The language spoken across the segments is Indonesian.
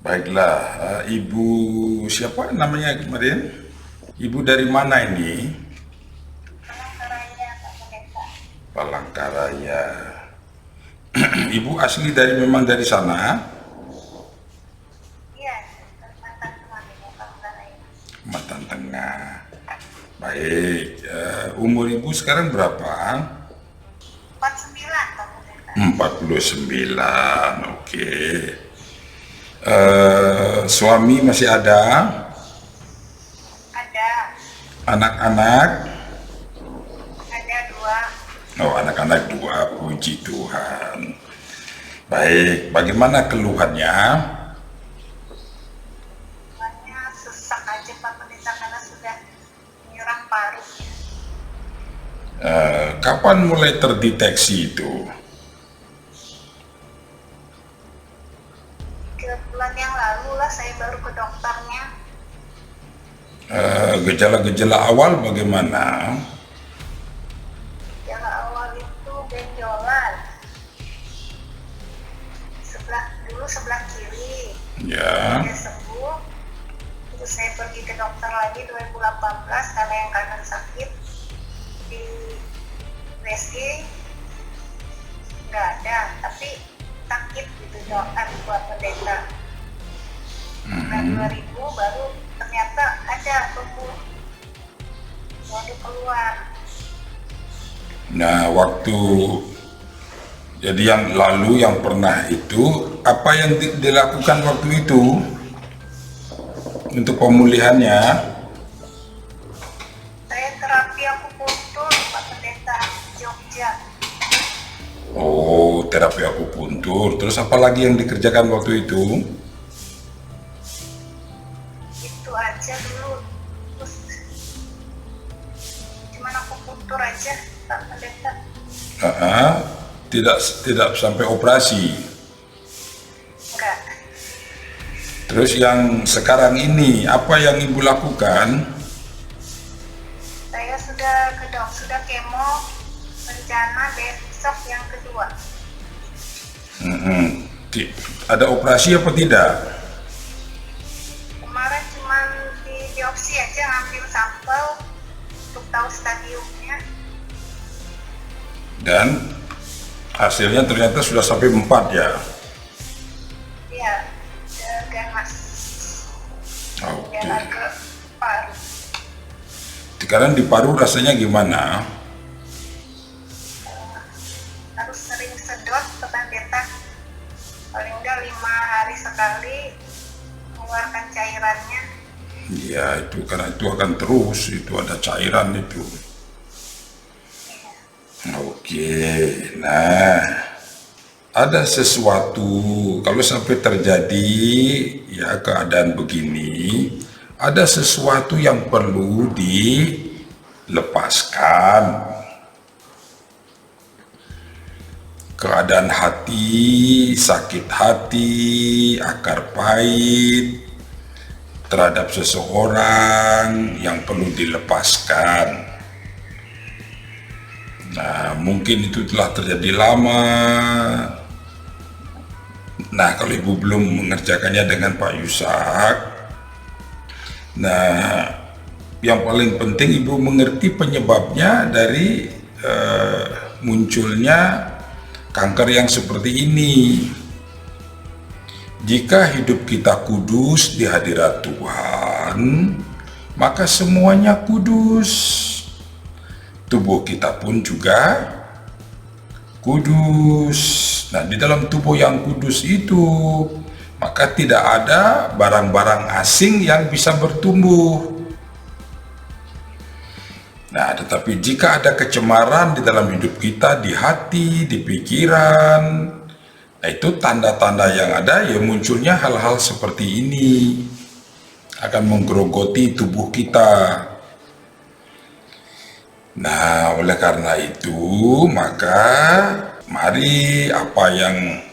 Baiklah, Ibu siapa namanya kemarin? Ibu dari mana ini? Palangkaraya, Pak Pendeta. Palangkaraya. Ibu asli memang dari sana? Iya, Kalimantan Tengah ini, Palangkaraya. Kalimantan Tengah. Baik, umur Ibu sekarang berapa? 49, Pak Pendeta. 49, oke. Suami masih ada? Ada, Anak-anak? ada 2. Oh, anak-anak 2, puji Tuhan. Baik, bagaimana keluhannya? Hanya sesak aja Pak Pendeta karena sudah menyerang paru. Kapan mulai terdeteksi itu? 3 bulan yang lalu lah saya baru ke dokternya. Gejala-gejala awal bagaimana? Yang awal itu benjolan. Sebelah kiri. Ya, Dia sembuh. Terus saya pergi ke dokter lagi 2018 karena yang kanan sakit. Di USG nggak ada, tapi sakit gitu doan buat pendeta. Nah 2000 baru ternyata ada tumbuh baru keluar. nah waktu jadi yang lalu yang pernah itu apa yang dilakukan waktu itu untuk pemulihannya? Saya terapi akupuntur Pak Pendeta Jogja. Oh, terapi akupuntur. Terus apa lagi yang dikerjakan waktu itu? Itu aja dulu. Terus cuman akupuntur aja Pak Pendeta. Tidak sampai operasi. Enggak. Terus yang sekarang ini apa yang Ibu lakukan? Saya sudah kemo, rencana besok yang kedua. Ada operasi apa tidak? Kemarin cuma di biopsi aja ngambil sampel untuk tahu stadiumnya. Dan hasilnya ternyata sudah sampai 4 ya. Ya, ganas. Oke. Jalan ke paru. Sekarang di paru rasanya gimana? Harus sering sedot ke Pendeta. Paling enggak 5 hari sekali mengeluarkan cairannya. Ya itu karena itu akan terus, itu ada cairan itu. Oke, nah ada sesuatu kalau sampai terjadi ya keadaan begini, ada sesuatu yang perlu dilepaskan. Keadaan hati, sakit hati, akar pahit terhadap seseorang yang perlu dilepaskan. Nah, mungkin itu telah terjadi lama. Nah, kalau Ibu belum mengerjakannya dengan Pak Yusak, nah, yang paling penting Ibu mengerti penyebabnya dari munculnya kanker yang seperti ini. Jika hidup kita kudus di hadirat Tuhan, maka semuanya kudus. Tubuh kita pun juga kudus. Nah, di dalam tubuh yang kudus itu, maka tidak ada barang-barang asing yang bisa bertumbuh. Nah, tetapi jika ada kecemaran di dalam hidup kita, di hati, di pikiran, nah itu tanda-tanda yang ada ya munculnya hal-hal seperti ini akan menggerogoti tubuh kita. Nah, oleh karena itu, maka mari apa yang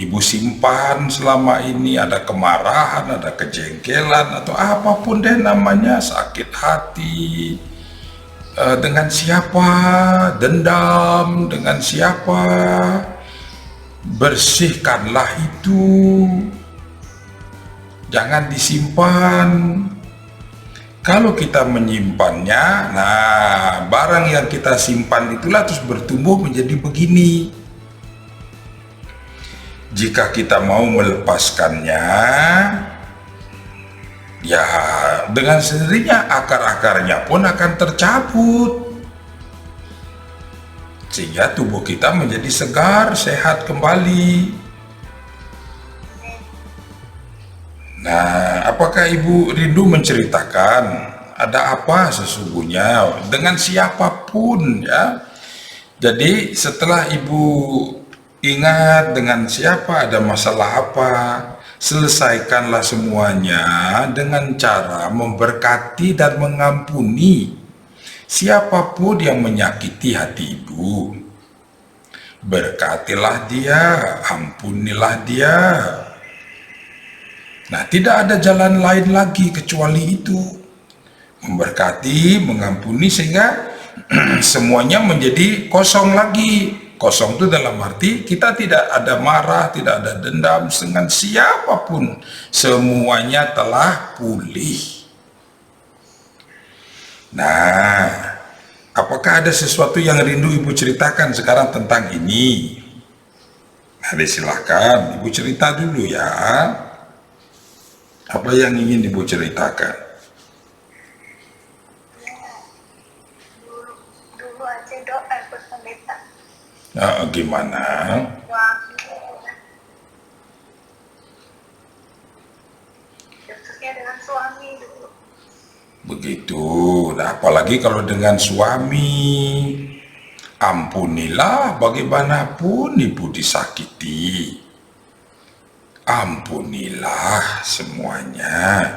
Ibu simpan selama ini, ada kemarahan, ada kejengkelan, atau apapun deh namanya, sakit hati, dengan siapa, dendam, dengan siapa, bersihkanlah itu. jangan disimpan. Kalau kita menyimpannya, nah barang yang kita simpan itulah terus bertumbuh menjadi begini. Jika kita mau melepaskannya, ya dengan sendirinya akar-akarnya pun akan tercabut, sehingga tubuh kita menjadi segar, sehat kembali. Nah, apakah Ibu rindu menceritakan ada apa sesungguhnya dengan siapapun ya? Jadi setelah Ibu ingat dengan siapa ada masalah apa, selesaikanlah semuanya dengan cara memberkati dan mengampuni siapapun yang menyakiti hati Ibu. Berkatilah dia, ampunilah dia. Nah, tidak ada jalan lain lagi kecuali itu. Memberkati, mengampuni, sehingga semuanya menjadi kosong lagi. Kosong itu dalam arti kita tidak ada marah, tidak ada dendam dengan siapapun. Semuanya telah pulih. Nah, apakah ada sesuatu yang rindu Ibu ceritakan sekarang tentang ini? Nah, silahkan Ibu cerita dulu ya. Apa yang ingin Ibu ceritakan? Dulu aja doa ikut pendeta. Nah, gimana? Khususnya dengan suami dulu. Begitu. Nah, apalagi kalau dengan suami, ampunilah bagaimanapun Ibu disakiti. Ampunilah semuanya.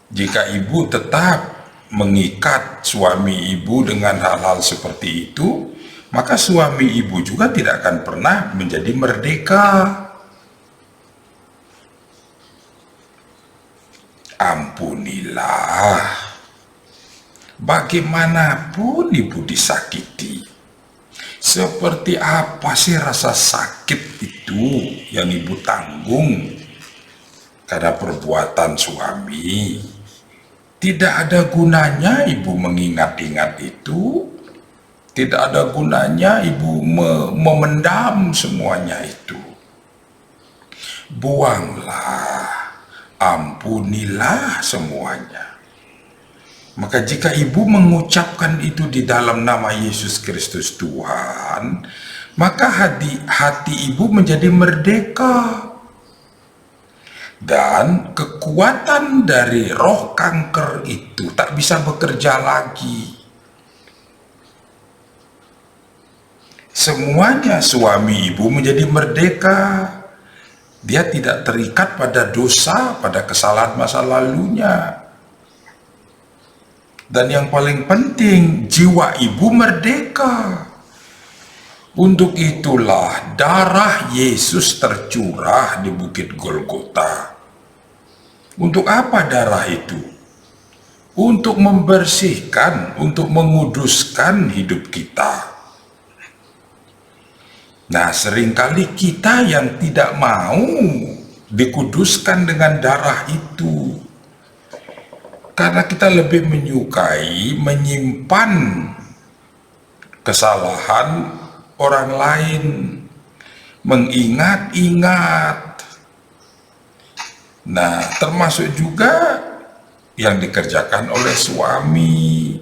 Jika Ibu tetap mengikat suami Ibu dengan hal-hal seperti itu, maka suami Ibu juga tidak akan pernah menjadi merdeka. Ampunilah. Bagaimanapun Ibu disakiti, seperti apa sih rasa sakit itu yang Ibu tanggung karena perbuatan suami? Tidak ada gunanya Ibu mengingat-ingat itu. Tidak ada gunanya Ibu memendam semuanya itu. Buanglah, ampunilah semuanya. Maka jika Ibu mengucapkan itu di dalam nama Yesus Kristus Tuhan, maka hati Ibu menjadi merdeka. Dan kekuatan dari roh kanker itu tak bisa bekerja lagi. Semuanya suami Ibu menjadi merdeka. Dia tidak terikat pada dosa, pada kesalahan masa lalunya. Dan yang paling penting, jiwa Ibu merdeka. Untuk itulah darah Yesus tercurah di Bukit Golgota. Untuk apa darah itu? Untuk membersihkan, untuk menguduskan hidup kita. Nah, seringkali kita yang tidak mau dikuduskan dengan darah itu. Karena kita lebih menyukai menyimpan kesalahan orang lain, mengingat-ingat. Nah, termasuk juga yang dikerjakan oleh suami.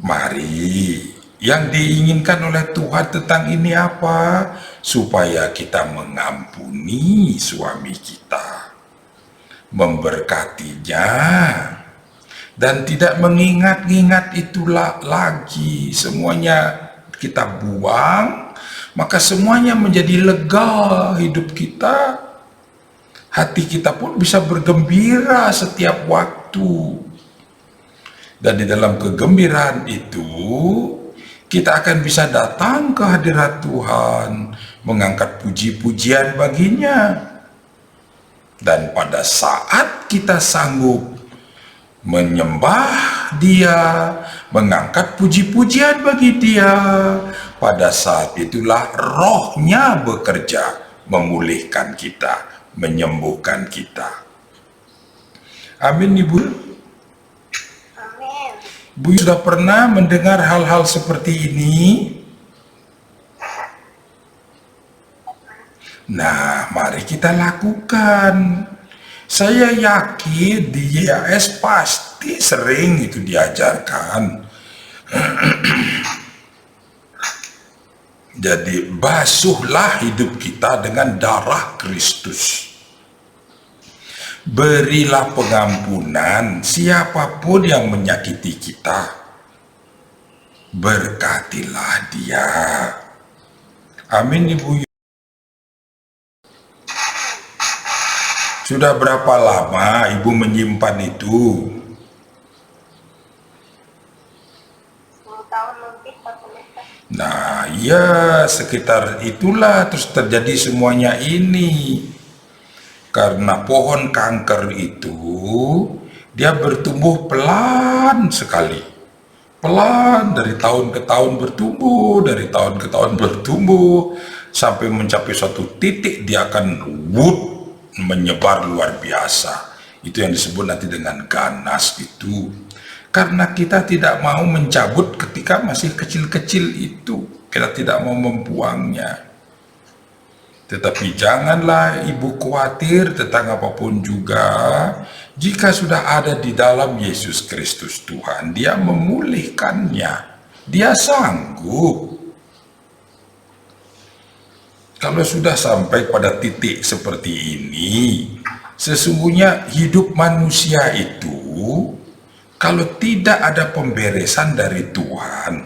Mari, yang diinginkan oleh Tuhan tentang ini apa? Supaya kita mengampuni suami kita, memberkatinya, dan tidak mengingat-ingat itulah lagi. Semuanya kita buang, maka semuanya menjadi lega hidup kita. Hati kita pun bisa bergembira setiap waktu. Dan di dalam kegembiraan itu, kita akan bisa datang ke hadirat Tuhan, mengangkat puji-pujian baginya. Dan pada saat kita sanggup menyembah Dia, mengangkat puji-pujian bagi Dia, pada saat itulah rohnya bekerja memulihkan kita, menyembuhkan kita. Amin, Ibu. Amin. Bu sudah pernah mendengar hal-hal seperti ini? Nah, mari kita lakukan. Saya yakin di YAS pasti sering itu diajarkan. Jadi basuhlah hidup kita dengan darah Kristus. Berilah pengampunan siapapun yang menyakiti kita. Berkatilah dia. Amin, Ibu. Sudah berapa lama Ibu menyimpan itu? 10 tahun lebih, 40 tahun. Nah, ya sekitar itulah terus terjadi semuanya ini. Karena pohon kanker itu dia bertumbuh pelan sekali. Pelan dari tahun ke tahun bertumbuh, dari tahun ke tahun bertumbuh, sampai mencapai suatu titik dia akan menyebar luar biasa. Itu yang disebut nanti dengan ganas itu. Karena kita tidak mau mencabut ketika masih kecil-kecil itu. Kita tidak mau membuangnya. Tetapi janganlah Ibu khawatir tentang apapun juga. Jika sudah ada di dalam Yesus Kristus Tuhan, Dia memulihkannya. Dia sanggup. Kalau sudah sampai pada titik seperti ini, sesungguhnya hidup manusia itu, kalau tidak ada pemberesan dari Tuhan,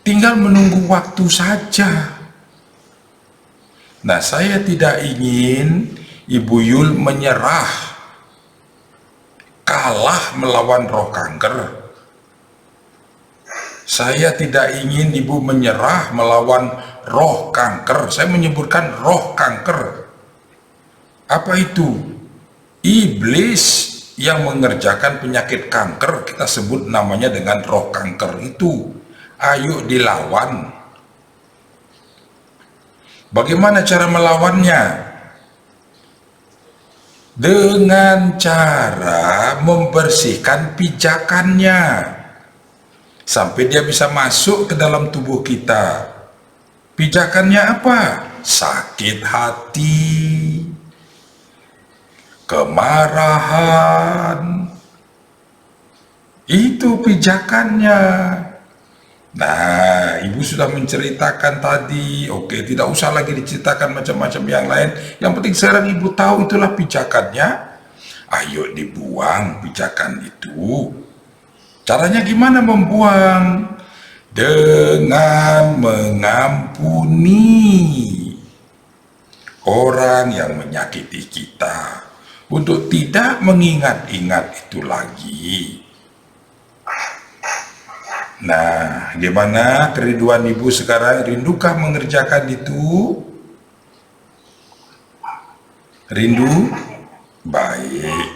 tinggal menunggu waktu saja. Nah, saya tidak ingin Ibu Yul menyerah, kalah melawan roh kanker. Saya tidak ingin Ibu menyerah melawan roh kanker. Saya menyebutkan roh kanker. Apa itu? Iblis yang mengerjakan penyakit kanker, kita sebut namanya dengan roh kanker itu. Ayo dilawan. Bagaimana cara melawannya? Dengan cara membersihkan pijakannya sampai dia bisa masuk ke dalam tubuh kita. Pijakannya apa? Sakit hati, kemarahan. Itu pijakannya. Nah, Ibu sudah menceritakan tadi. Oke, tidak usah lagi diceritakan macam-macam yang lain. Yang penting sekarang Ibu tahu itulah pijakannya. Ayo dibuang pijakan itu. Caranya gimana membuang? Dengan mengampuni orang yang menyakiti kita. Untuk tidak mengingat-ingat itu lagi. Nah, gimana kerinduan Ibu sekarang? Rindukah mengerjakan itu? Rindu? Baik.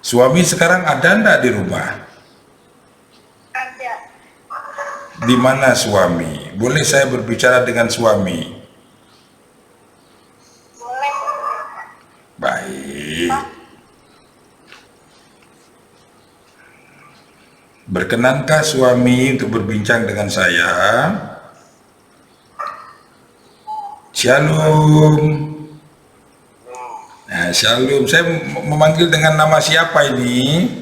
Suami sekarang ada enggak di rumah? Ada. Di mana suami? Boleh saya berbicara dengan suami? Boleh. Baik. Berkenankah suami untuk berbincang dengan saya? Shalom. Nah, shalom. Saya memanggil dengan nama siapa ini?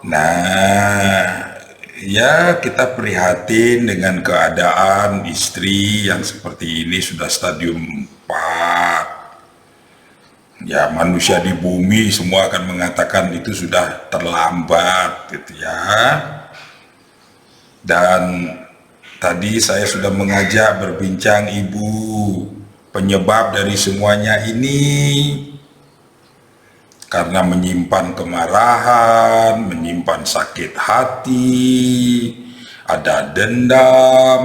Nah, ya kita prihatin dengan keadaan istri yang seperti ini sudah stadium 4. Ya, manusia di bumi semua akan mengatakan itu sudah terlambat gitu ya. Dan tadi saya sudah mengajak berbincang Ibu penyebab dari semuanya ini. Karena menyimpan kemarahan, menyimpan sakit hati, ada dendam,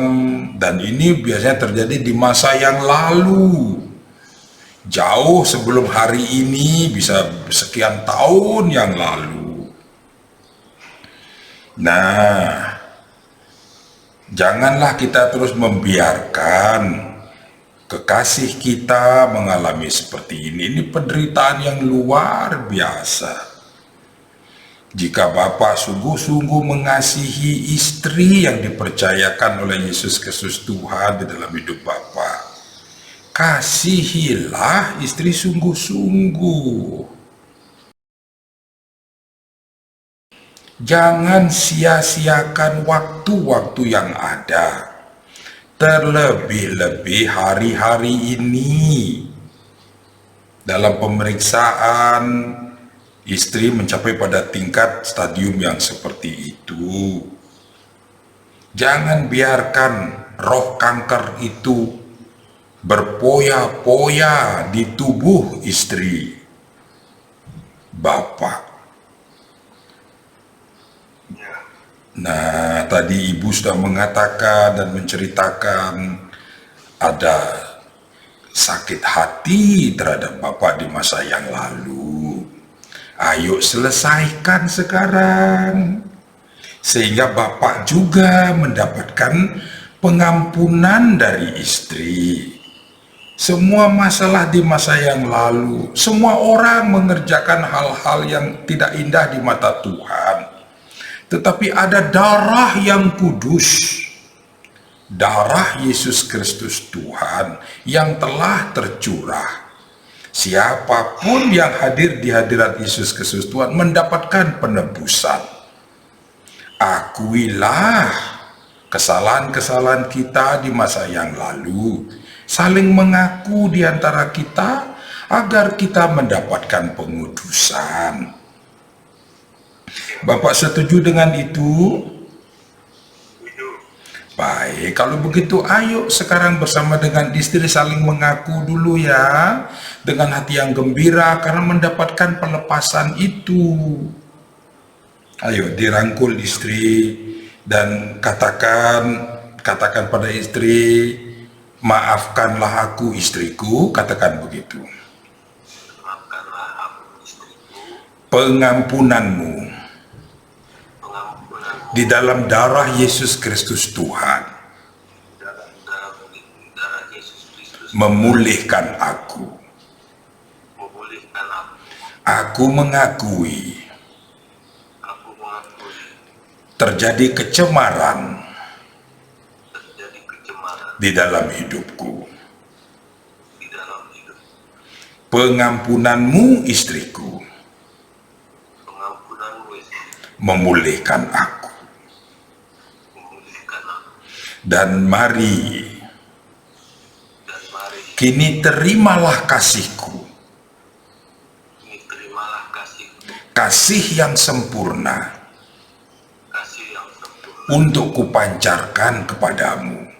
dan ini biasanya terjadi di masa yang lalu. Jauh sebelum hari ini, bisa sekian tahun yang lalu. Nah, janganlah kita terus membiarkan kekasih kita mengalami seperti ini. Ini penderitaan yang luar biasa. Jika Bapak sungguh-sungguh mengasihi istri yang dipercayakan oleh Yesus Kristus Tuhan di dalam hidup Bapak, kasihilah istri sungguh-sungguh. Jangan sia-siakan waktu-waktu yang ada. Terlebih-lebih hari-hari ini, dalam pemeriksaan, istri mencapai pada tingkat stadium yang seperti itu. Jangan biarkan roh kanker itu berpoya-poya di tubuh istri Bapak. Nah, tadi Ibu sudah mengatakan dan menceritakan ada sakit hati terhadap Bapak di masa yang lalu. Ayo selesaikan sekarang, sehingga Bapak juga mendapatkan pengampunan dari istri. Semua masalah di masa yang lalu, semua orang mengerjakan hal-hal yang tidak indah di mata Tuhan. Tetapi ada darah yang kudus, darah Yesus Kristus Tuhan yang telah tercurah. Siapapun yang hadir di hadirat Yesus Kristus Tuhan mendapatkan penebusan. Akuilah kesalahan-kesalahan kita di masa yang lalu, saling mengaku di antara kita agar kita mendapatkan pengudusan. Bapak setuju dengan itu? Baik, kalau begitu ayo sekarang bersama dengan istri saling mengaku dulu ya, dengan hati yang gembira karena mendapatkan pelepasan itu. Ayo dirangkul istri dan katakan pada istri, maafkanlah aku istriku, katakan begitu. Maafkanlah aku istriku, Pengampunanmu di dalam darah Yesus Kristus Tuhan dalam darah Yesus Kristus memulihkan aku. memulihkan aku. Aku mengakui Aku mengakui terjadi kecemaran terjadi kecemaran di dalam hidupku. di dalam hidup. Pengampunanmu istriku Pengampunanmu istri memulihkan aku. memulihkan aku. Dan mari Dan mari kini terimalah kasihku, ini terimalah kasihku, kasih yang sempurna kasih yang sempurna untuk kupancarkan kepadamu,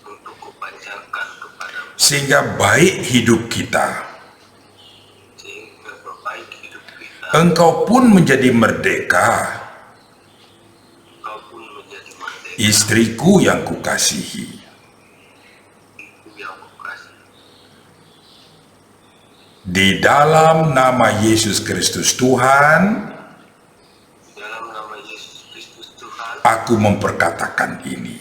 untuk kupancarkan kepadamu, sehingga baik hidup kita, sehingga berbaik hidup kita. engkau pun menjadi merdeka, Engkau pun menjadi merdeka, istriku yang kukasihi. ibu yang kukasih. Di dalam nama Yesus Kristus Tuhan, Di dalam nama Yesus Kristus Tuhan, aku memperkatakan ini.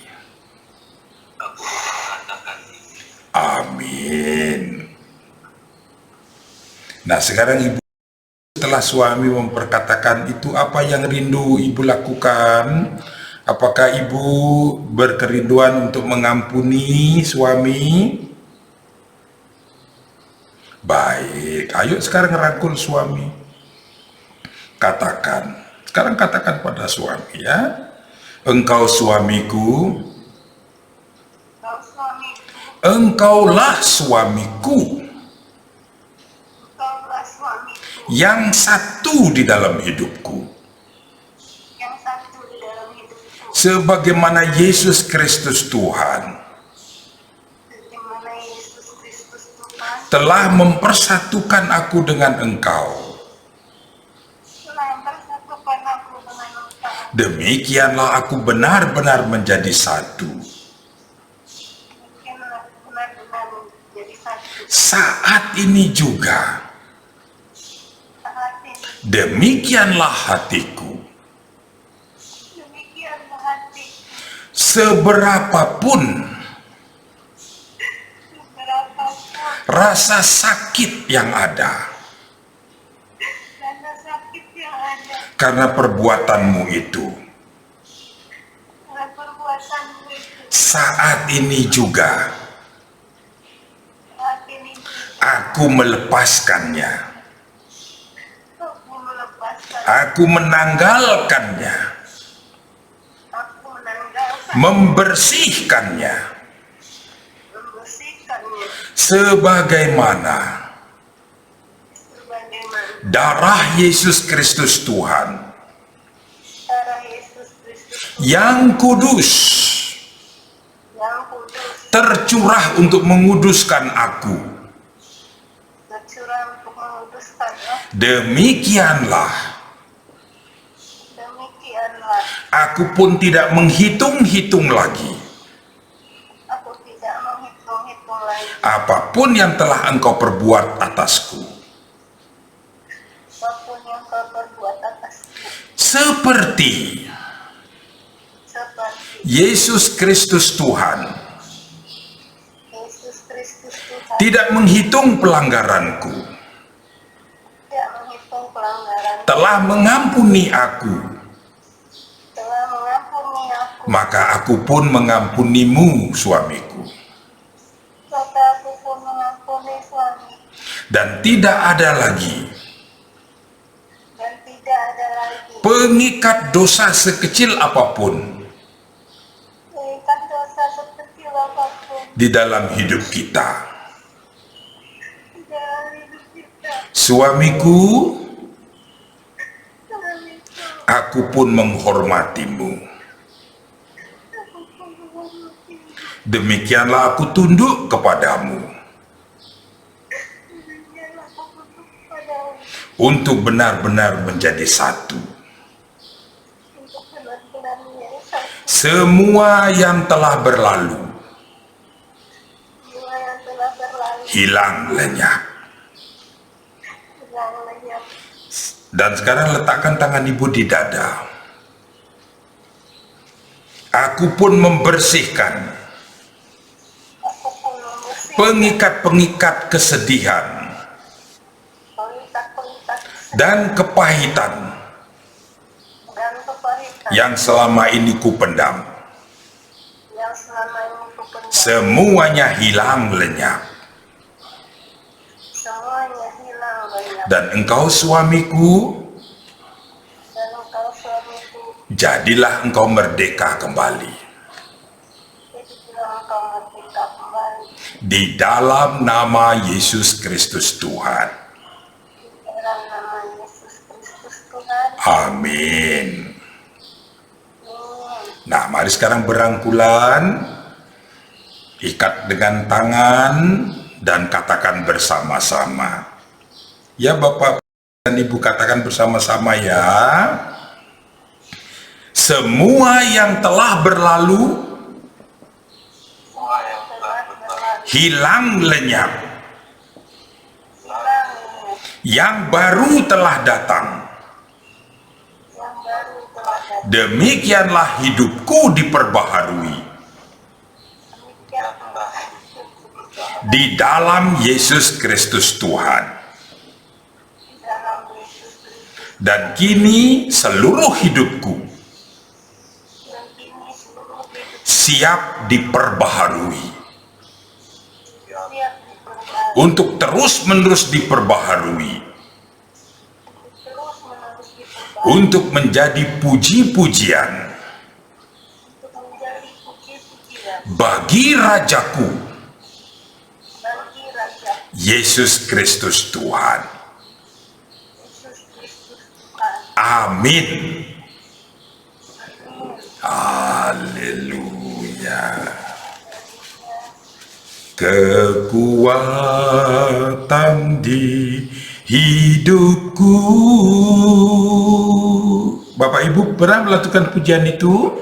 aku mengatakan ini. Amin. Nah, sekarang Ibu, setelah suami memperkatakan itu, apa yang rindu Ibu lakukan? Apakah Ibu berkerinduan untuk mengampuni suami? Baik, ayo sekarang rangkul suami. Sekarang katakan pada suami ya. Engkau suamiku, Kau suamiku, engkaulah suamiku, kaulah suamiku, yang satu di dalam hidupku. yang satu di dalam hidupku. Sebagaimana Yesus Kristus Tuhan Bagaimana Yesus Kristus Tuhan telah mempersatukan aku dengan engkau, telah mempersatukan aku dengan engkau. demikianlah aku benar-benar menjadi satu. Demikianlah aku benar-benar menjadi satu. Saat ini juga, Saat ini demikianlah hatiku seberapapun berapapun rasa sakit yang ada rasa sakit yang ada karena perbuatanmu itu. dengan perbuatanmu itu. Saat ini juga Saat ini aku melepaskannya, aku melepaskan, aku menanggalkannya, aku menanggalkan, membersihkannya, membersihkannya sebagaimana sebagaimana darah Yesus Kristus Tuhan darah Yesus Kristus yang kudus yang kudus tercurah untuk menguduskan aku. tercurah untuk menguduskan aku. Demikianlah Demikianlah aku pun tidak menghitung-hitung lagi aku tidak menghitung-hitung lagi apapun yang telah engkau perbuat atasku, apapun yang kau perbuat atasku, seperti seperti Yesus Kristus Tuhan Yesus Kristus Tuhan tidak menghitung pelanggaranku, tidak menghitung pelanggaran, telah mengampuni aku, telah mengampuni aku, maka aku pun mengampunimu, suamiku. maka aku pun mengampuni suami, Dan tidak ada lagi dan tidak ada lagi pengikat dosa sekecil apapun mengikat dosa sekecil apapun di dalam hidup kita. di dalam hidup kita. Suamiku, Suamiku, aku pun menghormatimu. aku pun menghormatimu. Demikianlah aku tunduk kepadamu Demikianlah aku tunduk padamu untuk benar-benar menjadi satu. untuk benar-benar menjadi satu. Semua yang telah berlalu Semua yang telah berlalu hilang lenyap. hilang lenyap. Dan sekarang letakkan tangan ibu di dada. Aku pun membersihkan Aku pun membersihkan pengikat-pengikat kesedihan pengikat-pengikat dan kepahitan dan kepahitan yang selama ini kupendam. yang selama ini kupendam. Semuanya hilang lenyap. Semuanya hilang lenyap. Dan engkau suamiku, Dan engkau suamiku, jadilah engkau merdeka kembali. jadi bila engkau merdeka kembali. Di dalam nama Yesus Kristus Tuhan. Di dalam nama Yesus Kristus Tuhan. Amin. Amin. Nah, mari sekarang berangkulan, ikat dengan tangan, dan katakan bersama-sama. Ya Bapak dan Ibu, katakan bersama-sama ya. Semua yang telah berlalu Semua yang telah berlalu hilang lenyap. Hilang lenyap. Yang baru telah datang. Yang baru telah datang. Demikianlah hidupku diperbaharui. Demikianlah Di dalam Yesus Kristus Tuhan. di dalam Yesus Kristus. Dan kini seluruh hidupku Dan kini seluruh hidup siap diperbaharui. siap diperbaharui. Untuk terus-menerus diperbaharui. Terus menerus diperbaharui. Untuk menjadi puji-pujian Untuk menjadi puji-pujian bagi Rajaku, bagi Raja Yesus Kristus Tuhan. Yesus Kristus Tuhan. Amin. Amin. Haleluya. Kekuatan di hidupku. Bapak Ibu pernah melakukan pujian itu?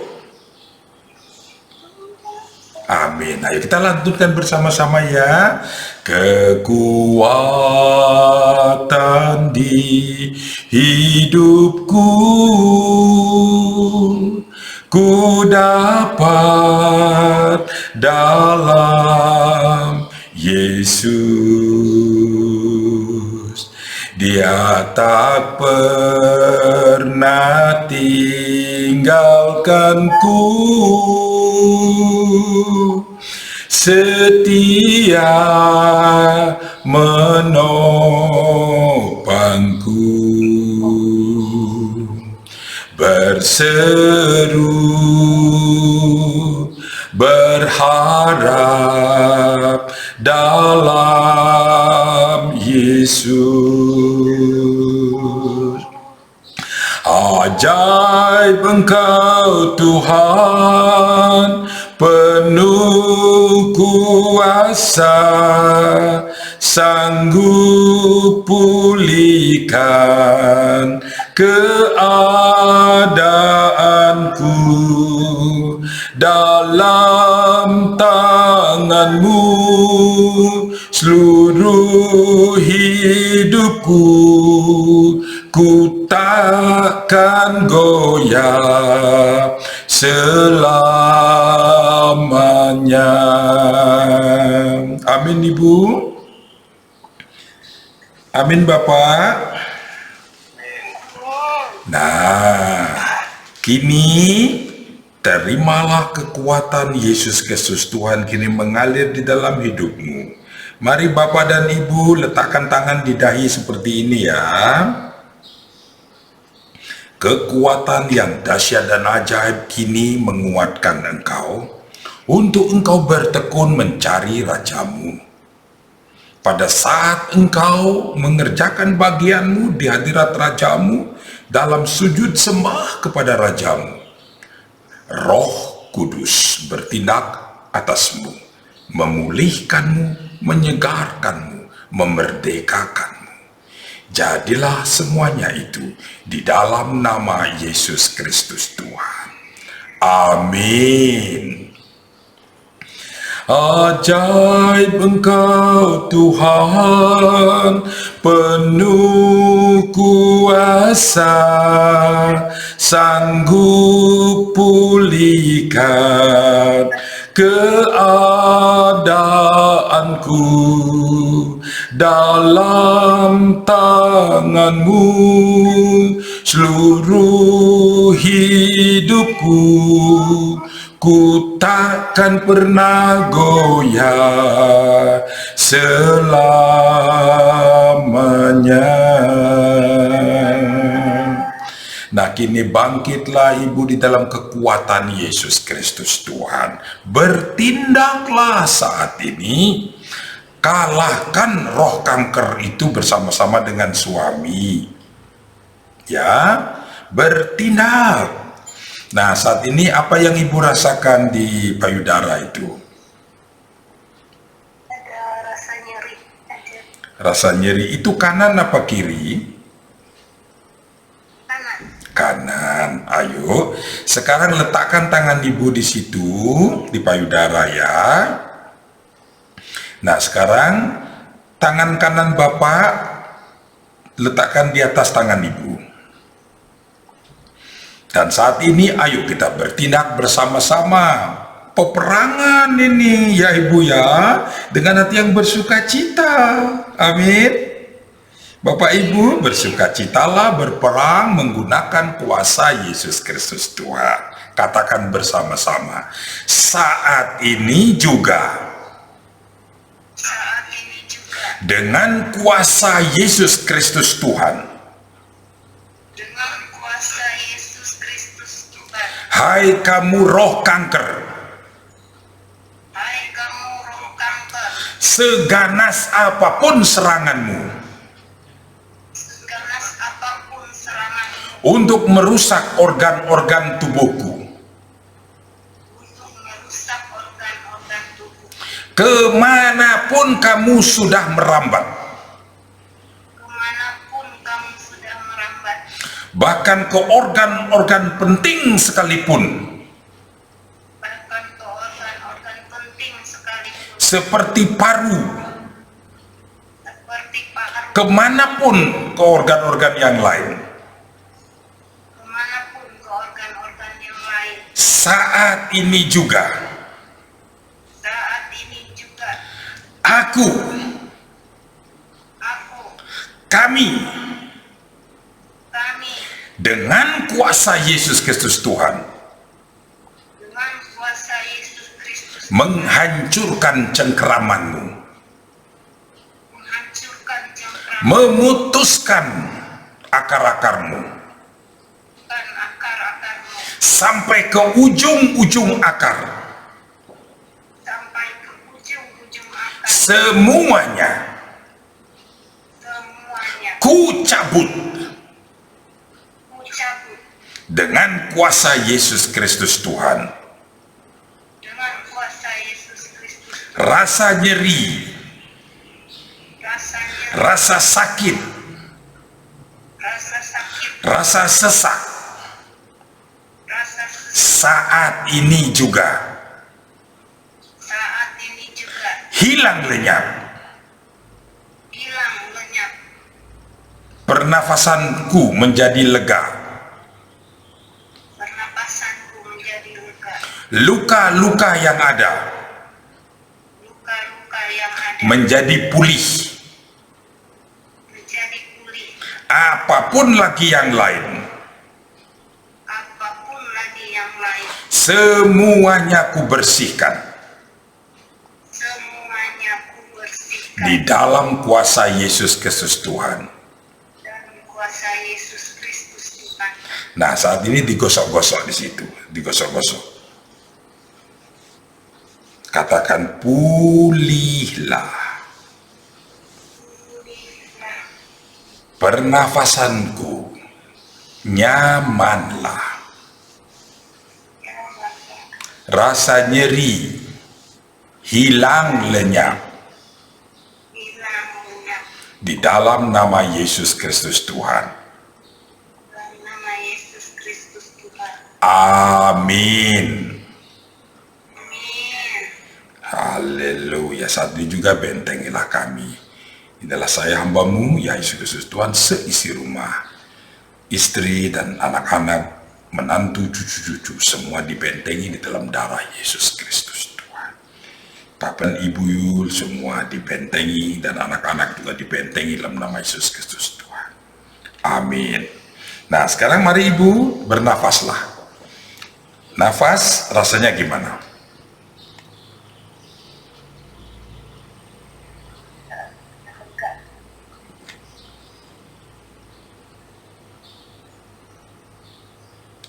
Amin. Ayo kita lanjutkan bersama-sama ya. Kekuatan di hidupku ku dapat dalam Yesus. Dia tak pernah tinggalkanku, setia menopangku, berseru berharap dalam Yesus. Ajaib Engkau Tuhan, penuh kuasa, sanggup pulihkan keadaanku. Dalam tangan-Mu seluruh hidupku, ku takkan goyah selamanya. Amin Ibu. Amin Bapak. Nah, kini terimalah kekuatan Yesus Kristus Tuhan kini mengalir di dalam hidupmu. Mari Bapak dan Ibu letakkan tangan di dahi seperti ini ya. Kekuatan yang dahsyat dan ajaib kini menguatkan engkau untuk engkau bertekun mencari Rajamu. Pada saat engkau mengerjakan bagianmu di hadirat Rajamu dalam sujud sembah kepada Rajamu, Roh Kudus bertindak atasmu, memulihkanmu, menyegarkanmu, memerdekakanmu. Jadilah semuanya itu di dalam nama Yesus Kristus Tuhan. Amin. Ajaib Engkau Tuhan, penuh kuasa, sanggup pulihkan keadaanku. Dalam tangan-Mu seluruh hidupku, ku takkan pernah goyah selamanya. Nah, kini bangkitlah Ibu di dalam kekuatan Yesus Kristus Tuhan. Bertindaklah saat ini. Kalahkan roh kanker itu bersama-sama dengan suami. Ya, bertindak. Nah, saat ini apa yang Ibu rasakan di payudara itu? Ada rasa nyeri. Rasa nyeri itu kanan apa kiri? Kanan. Kanan. Ayo, sekarang letakkan tangan Ibu di situ, di payudara ya. Nah, sekarang tangan kanan Bapak letakkan di atas tangan Ibu. Dan saat ini ayo kita bertindak bersama-sama. Peperangan ini ya Ibu ya, dengan hati yang bersukacita. Amin. Bapak Ibu bersukacitalah berperang menggunakan kuasa Yesus Kristus Tuhan. Katakan bersama-sama. Saat ini juga dengan kuasa Yesus Kristus Tuhan, Dengan kuasa Yesus Kristus Tuhan. hai kamu roh kanker, Hai kamu roh kanker, seganas apapun seranganmu seganas apapun seranganmu untuk merusak organ-organ tubuhku, untuk merusak organ-organ tubuh, kemanapun kamu sudah merambat, kemanapun kamu sudah merambat, bahkan ke organ-organ penting sekalipun, bahkan ke organ-organ penting sekalipun, seperti paru, seperti paru, kemanapun ke organ-organ yang lain, kemanapun ke organ-organ yang lain, saat ini juga aku, kami dengan kuasa Yesus Kristus Tuhan menghancurkan cengkeramanmu, memutuskan akar-akarmu sampai ke ujung-ujung akar. Semuanya ku cabut dengan kuasa Yesus Kristus Tuhan. Rasa nyeri, rasa sakit, rasa sesak saat ini juga hilang lenyap. Pernafasanku menjadi lega. Luka-luka yang ada menjadi pulih. Apapun lagi yang lain, semuanya ku bersihkan di dalam kuasa Yesus Kristus Tuhan. Nah, saat ini digosok-gosok di situ, digosok-gosok. Katakan pulihlah. Pernafasanku nyamanlah. Rasa nyeri hilang lenyap di dalam nama Yesus Kristus Tuhan. Amin. Haleluya. Saat ini juga bentengilah kami. Inilah saya hambamu, ya Yesus Kristus Tuhan, seisi rumah, istri dan anak-anak, menantu, cucu-cucu, semua dibentengi di dalam darah Yesus Kristus Tuhan. Papan Ibu Yul semua dibentengi, dan anak-anak juga dibentengi dalam nama Yesus Kristus Tuhan. Amin. Nah, sekarang mari Ibu bernafaslah. Nafas rasanya gimana?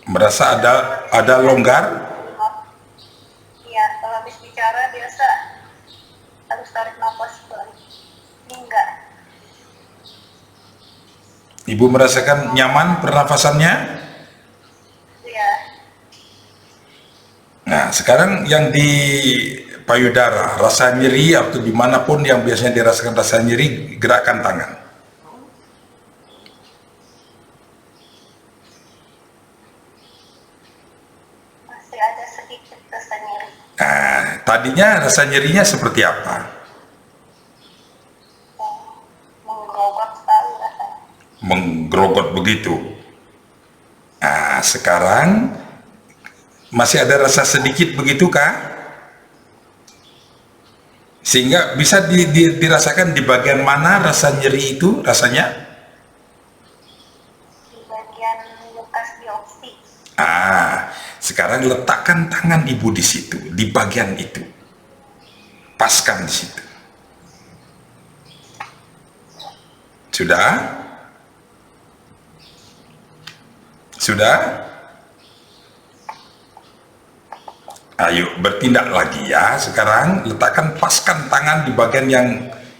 Merasa ada longgar? Iya, kalau habis bicara biasa harus tarik nafas balik. Ini enggak. Ibu merasakan nyaman pernafasannya? Iya. Nah, sekarang yang di payudara, rasa nyeri atau dimanapun yang biasanya dirasakan rasa nyeri, gerakkan tangan. Nah, tadinya rasa nyerinya seperti apa? Menggerogot sekali rasanya. Menggerogot begitu. Nah, sekarang masih ada rasa sedikit begitu kah? Sehingga bisa dirasakan di bagian mana rasa nyeri itu rasanya? Di bagian lukas biopsi. Sekarang letakkan tangan Ibu di situ, di bagian itu. Paskan di situ. Sudah? Sudah? Ayo bertindak lagi ya. Sekarang letakkan, paskan tangan di bagian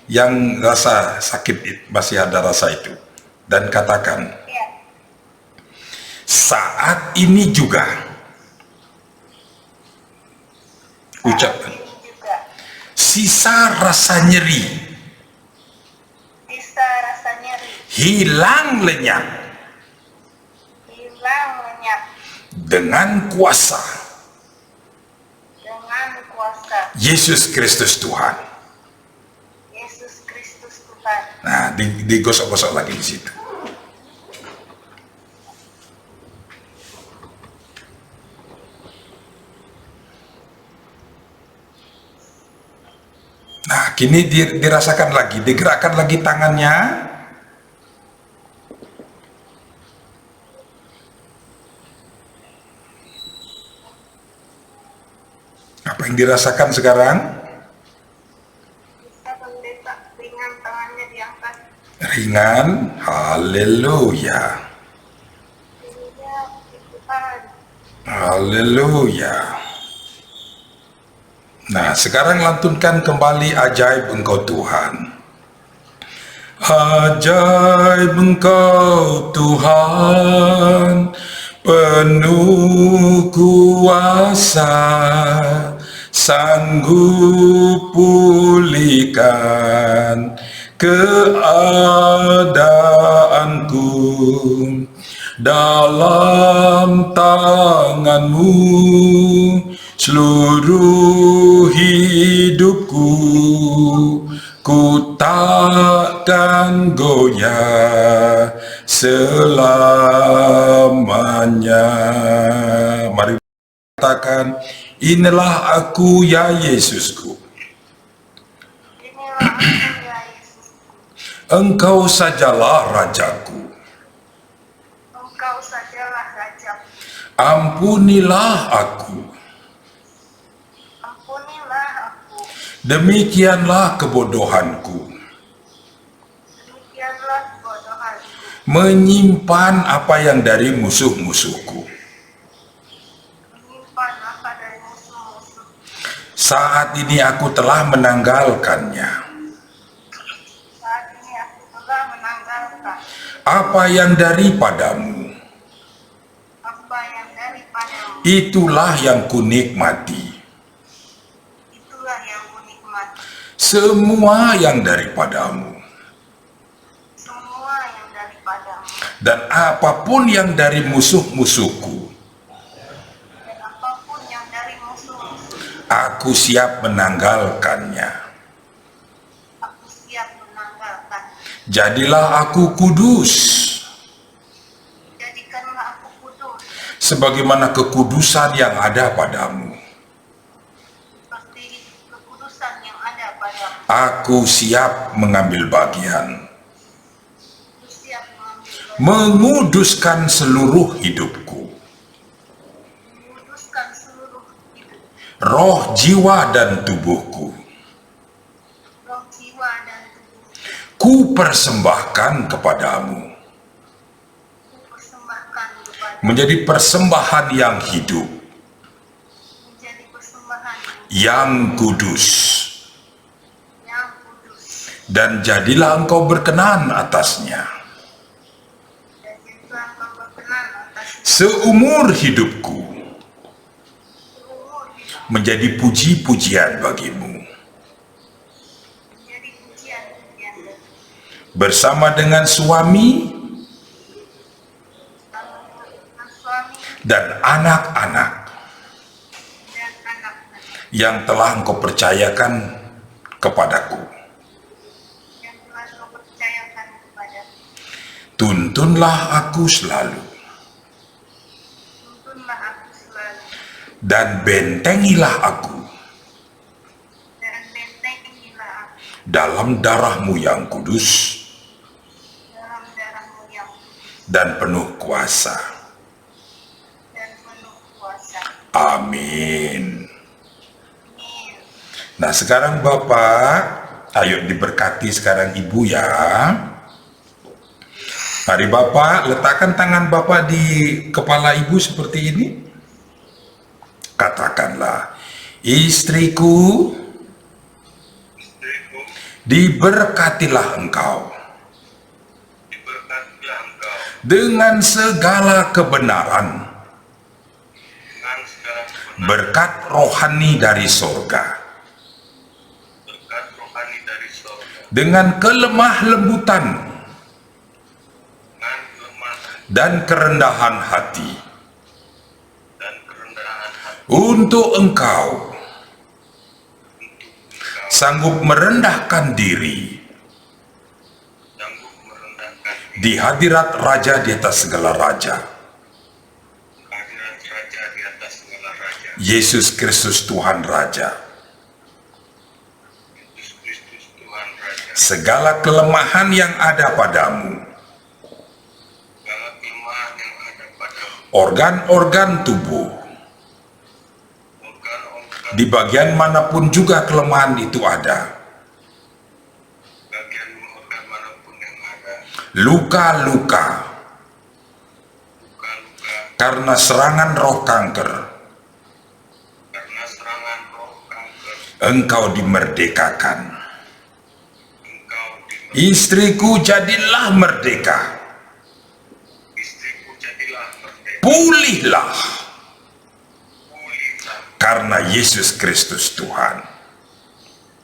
yang rasa sakit, masih ada rasa itu. Dan katakan, saat ini juga, ucapkan, sisa rasa nyeri hilang lenyap dengan kuasa Yesus Kristus Tuhan. Nah, digosok-gosok lagi di situ. Kini dirasakan lagi, digerakkan lagi tangannya. Apa yang dirasakan sekarang? Bisa pendeta, ringan tangannya diangkat. Ringan, haleluya. Ininya Tuhan. Haleluya. Nah, sekarang lantunkan kembali ajaib Engkau Tuhan. Ajaib Engkau Tuhan, penuh kuasa, sanggup pulihkan keadaanku. Dalam tanganmu seluruh hidupku, ku takkan goyah selamanya. Mari katakan, inilah aku ya Yesusku. Inilah aku ya Yesus. Engkau sajalah Rajaku. Engkau sajalah Rajaku. Ampunilah aku. Ampunilah aku. Demikianlah kebodohanku. Demikianlah kebodohanku. Menyimpan apa yang dari musuh-musuhku. Menyimpan apa dari musuh-musuh. Saat ini aku telah menanggalkannya. Saat ini aku telah menanggalkan Apa yang daripadamu, apa yang daripadamu. itulah yang kunikmati. Itulah yang kunikmati. Semua yang daripadamu. Semua yang daripadamu. Dan apapun yang dari musuh-musuhku, Dan apapun yang dari musuh-musuh. aku siap menanggalkannya. Aku siap menanggalkan. Jadilah aku kudus, Jadikanlah aku kudus. sebagaimana kekudusan yang ada padamu. Seperti kekudusan yang ada padamu. Aku siap mengambil bagian, Aku siap mengambil menguduskan seluruh hidupku, menguduskan seluruh hidup. roh, jiwa, dan tubuhku. Roh, jiwa, dan tubuh. Ku persembahkan kepadamu, Ku persembahkan kepada menjadi persembahan yang hidup, menjadi persembahan yang kudus. yang kudus. Dan jadilah engkau berkenan atasnya. Dan jadilah engkau berkenan atas Seumur hidupku seluruh hidup. menjadi puji-pujian bagimu. Menjadi pujian-pujian Bersama dengan suami dengan suami dan anak-anak dan anak-anak yang telah engkau percayakan kepadaku. yang telah kau percayakan kepada. Tuntunlah aku selalu Tuntunlah aku selalu dan bentengilah aku dan bentengilah aku dalam darahmu yang kudus dalam darahmu yang kudus dan penuh kuasa. dan penuh kuasa. Amin. Amin. Nah sekarang Bapak, ayo diberkati sekarang Ibu ya. Mari Bapak, letakkan tangan Bapak di kepala Ibu seperti ini. Katakanlah, istriku, Istriku, diberkatilah engkau diberkatilah engkau dengan segala kebenaran, dengan segala kebenaran, berkat rohani dari sorga, berkat rohani dari surga, dengan kelemah lembutan dengan kelemahan dan kerendahan hati, dan kerendahan hati untuk engkau untuk engkau sanggup merendahkan diri sanggup merendahkan diri di hadirat Raja di atas segala raja, kehadiran Raja di atas segala raja, Yesus Kristus Tuhan Raja. Yesus Kristus segala kelemahan yang ada padamu, segala kelemahan yang ada padamu, organ-organ tubuh, organ-organ di bagian manapun juga kelemahan itu ada, bagian organ manapun yang ada, luka-luka luka-luka karena serangan roh kanker, karena serangan roh kanker, engkau dimerdekakan. engkau Istriku jadilah merdeka, istriku jadilah merdeka, pulihlah pulihlah karena Yesus Kristus Tuhan.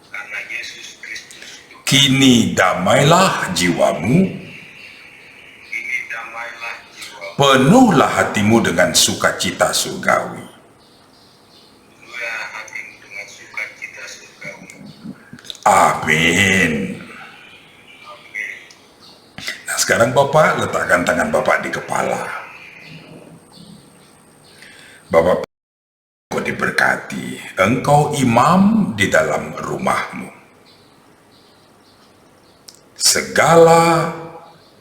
karena Yesus Kristus Tuhan. Kini damailah jiwamu, Kini damailah jiwa, penuhlah hatimu dengan sukacita surgawi. penuhlah hatimu dengan sukacita surgawi. Amin. Amin. Nah, sekarang Bapak letakkan tangan Bapak di kepala. Bapak, engkau diberkati. Engkau imam di dalam rumahmu. Segala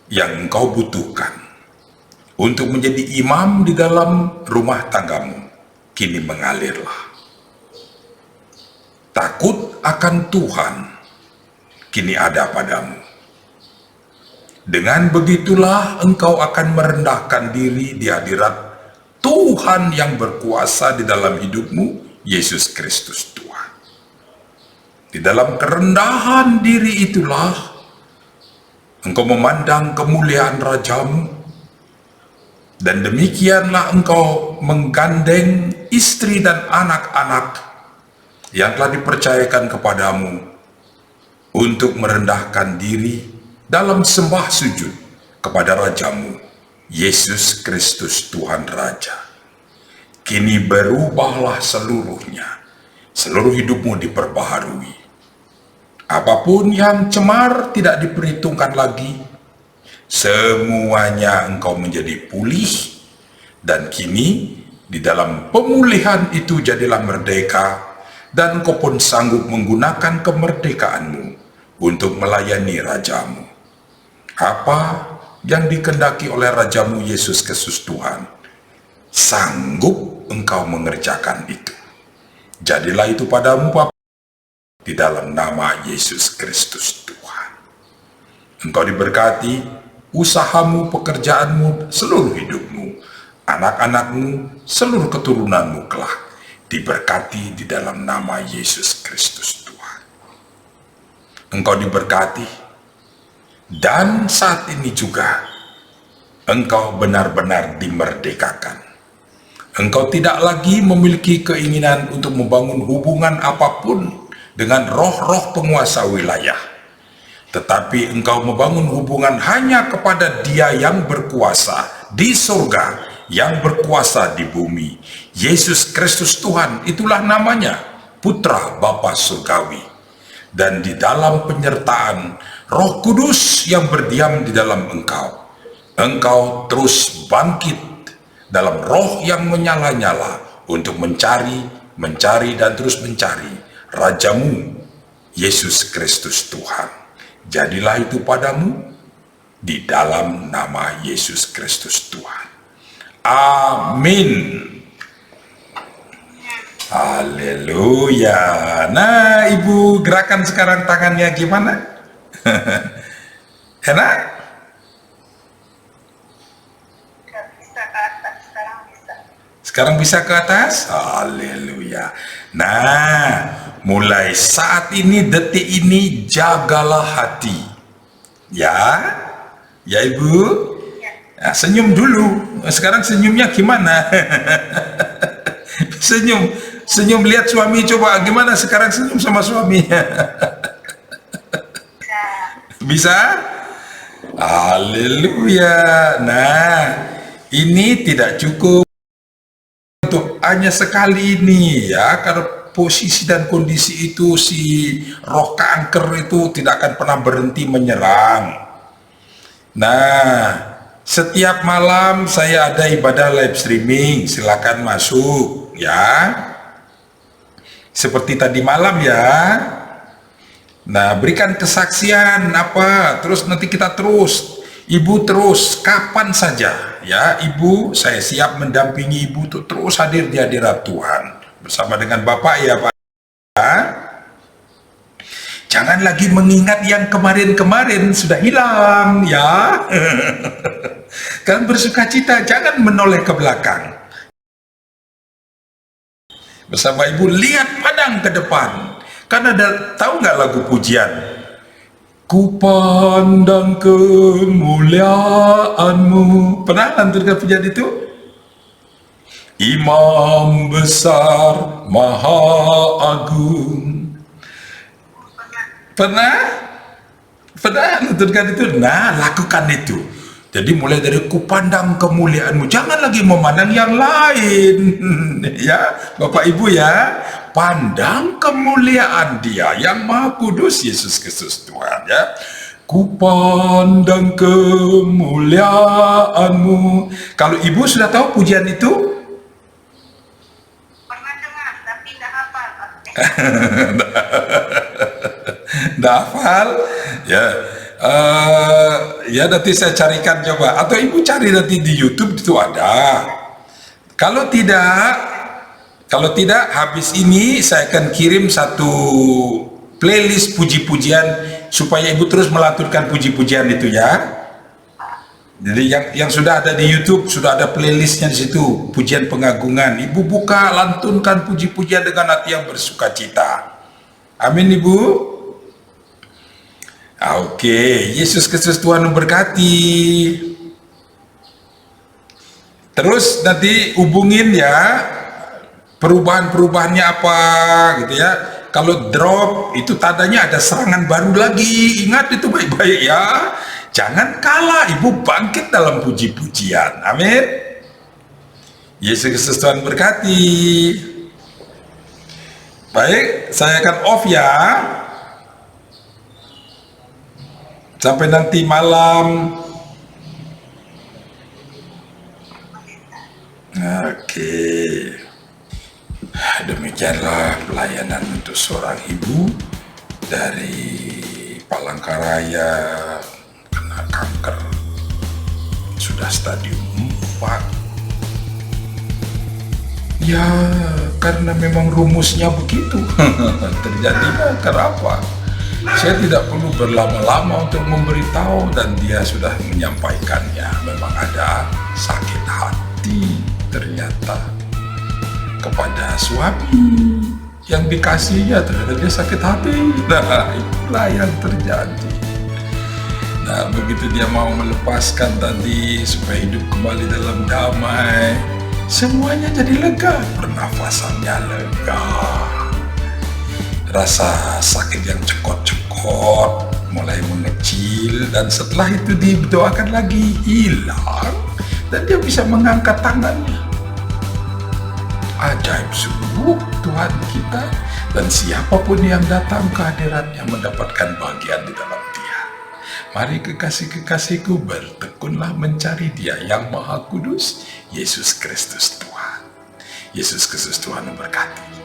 yang engkau butuhkan untuk menjadi imam di dalam rumah tanggamu, kini mengalirlah. Takut akan Tuhan kini ada padamu. Dengan begitulah engkau akan merendahkan diri di hadirat Tuhan yang berkuasa di dalam hidupmu, Yesus Kristus Tuhan. Di dalam kerendahan diri itulah engkau memandang kemuliaan Rajamu, dan demikianlah engkau menggandeng istri dan anak-anak yang telah dipercayakan kepadamu untuk merendahkan diri dalam sembah sujud kepada Rajamu, Yesus Kristus Tuhan Raja. Kini berubahlah seluruhnya, seluruh hidupmu diperbaharui. Apapun yang cemar tidak diperhitungkan lagi, semuanya engkau menjadi pulih, dan kini di dalam pemulihan itu jadilah merdeka, dan engkau pun sanggup menggunakan kemerdekaanmu untuk melayani Rajamu. Apa yang dikehendaki oleh Rajamu Yesus Kristus Tuhan, sanggup engkau mengerjakan itu. Jadilah itu padamu, Bapak, di dalam nama Yesus Kristus Tuhan. Engkau diberkati, usahamu, pekerjaanmu, seluruh hidupmu, anak-anakmu, seluruh keturunanmu kelak diberkati di dalam nama Yesus Kristus Tuhan. Engkau diberkati, dan saat ini juga engkau benar-benar dimerdekakan. Engkau tidak lagi memiliki keinginan untuk membangun hubungan apapun dengan roh-roh penguasa wilayah, tetapi engkau membangun hubungan hanya kepada Dia yang berkuasa di surga, yang berkuasa di bumi. Yesus Kristus Tuhan, itulah namanya, Putra Bapa Surgawi. Dan di dalam penyertaan Roh Kudus yang berdiam di dalam engkau, engkau terus bangkit dalam roh yang menyala-nyala untuk mencari, dan terus mencari Rajamu, Yesus Kristus Tuhan. Jadilah itu padamu di dalam nama Yesus Kristus Tuhan. Amin. Haleluya. Nah, Ibu gerakan sekarang tangannya gimana? Enak? Nggak bisa ke atas, sekarang bisa. Sekarang bisa ke atas? Haleluya. Nah, mulai saat ini, detik ini, jagalah hati. Ya? Ya, Ibu? Ya. Nah, senyum dulu. Sekarang senyumnya gimana? Senyum lihat suami, coba gimana sekarang senyum sama suaminya. Bisa? Haleluya. Nah, ini tidak cukup untuk hanya sekali ini ya, karena posisi dan kondisi itu, si roh kanker itu tidak akan pernah berhenti menyerang. Nah, setiap malam saya ada ibadah live streaming, silakan masuk ya. Seperti tadi malam ya. Nah, berikan kesaksian apa, terus nanti kita terus. Ibu terus, kapan saja ya Ibu, saya siap mendampingi Ibu untuk terus hadir di hadirat Tuhan. Bersama dengan Bapak ya Pak. Jangan lagi mengingat yang kemarin-kemarin sudah hilang ya. Kan bersuka cita, jangan menoleh ke belakang. Bersama Ibu lihat padang ke depan. Kan ada, tahu nggak lagu pujian? Ku pandang kemuliaan-Mu. Pernah lanturkan pujian itu? Imam besar maha agung. Pernah lanturkan itu? Nah, lakukan itu. Jadi mulai dari ku pandang kemuliaan-Mu, jangan lagi memandang yang lain. Ya, Bapak Ibu ya, pandang kemuliaan Dia yang Maha Kudus, Yesus Kristus Tuhan ya. Ku pandang kemuliaan-Mu. Kalau Ibu sudah tahu pujian itu? Pernah dengar, tapi nggak hafal, Pak. Nggak hafal? Ya. Ya nanti saya carikan coba, atau Ibu cari nanti di YouTube itu ada. Kalau tidak habis ini saya akan kirim satu playlist puji-pujian supaya Ibu terus melaturkan puji-pujian itu ya. Jadi yang sudah ada di YouTube sudah ada playlistnya di situ, pujian pengagungan. Ibu buka, lantunkan puji-pujian dengan hati yang bersukacita. Amin Ibu. Oke, Yesus Kristus Tuhan memberkati. Terus nanti hubungin ya perubahan-perubahannya apa gitu ya. Kalau drop itu tandanya ada serangan baru lagi. Ingat itu baik-baik ya. Jangan kalah, Ibu bangkit dalam puji-pujian. Amin. Yesus Kristus Tuhan berkati. Baik, saya akan off ya. Sampai nanti malam. Oke. Demikianlah pelayanan untuk seorang ibu dari Palangkaraya, kena kanker, sudah stadium 4. Ya, karena memang rumusnya begitu. Terjadi kanker apa? Saya tidak perlu berlama-lama untuk memberitahu, dan dia sudah menyampaikannya. Memang ada sakit hati ternyata kepada suami yang dikasihnya, ternyata dia sakit hati. Nah, itulah yang terjadi. Nah, begitu dia mau melepaskan tadi supaya hidup kembali dalam damai, semuanya jadi lega, pernafasannya lega. Rasa sakit yang cekot-cekot mulai mengecil, dan setelah itu didoakan lagi hilang, dan dia bisa mengangkat tangannya. Ajaib sungguh Tuhan kita, dan siapapun yang datang ke hadiratnya mendapatkan bagian di dalam Dia. Mari kekasih-kekasihku, bertekunlah mencari Dia yang Maha Kudus, Yesus Kristus Tuhan. Yesus Kristus Tuhan memberkati.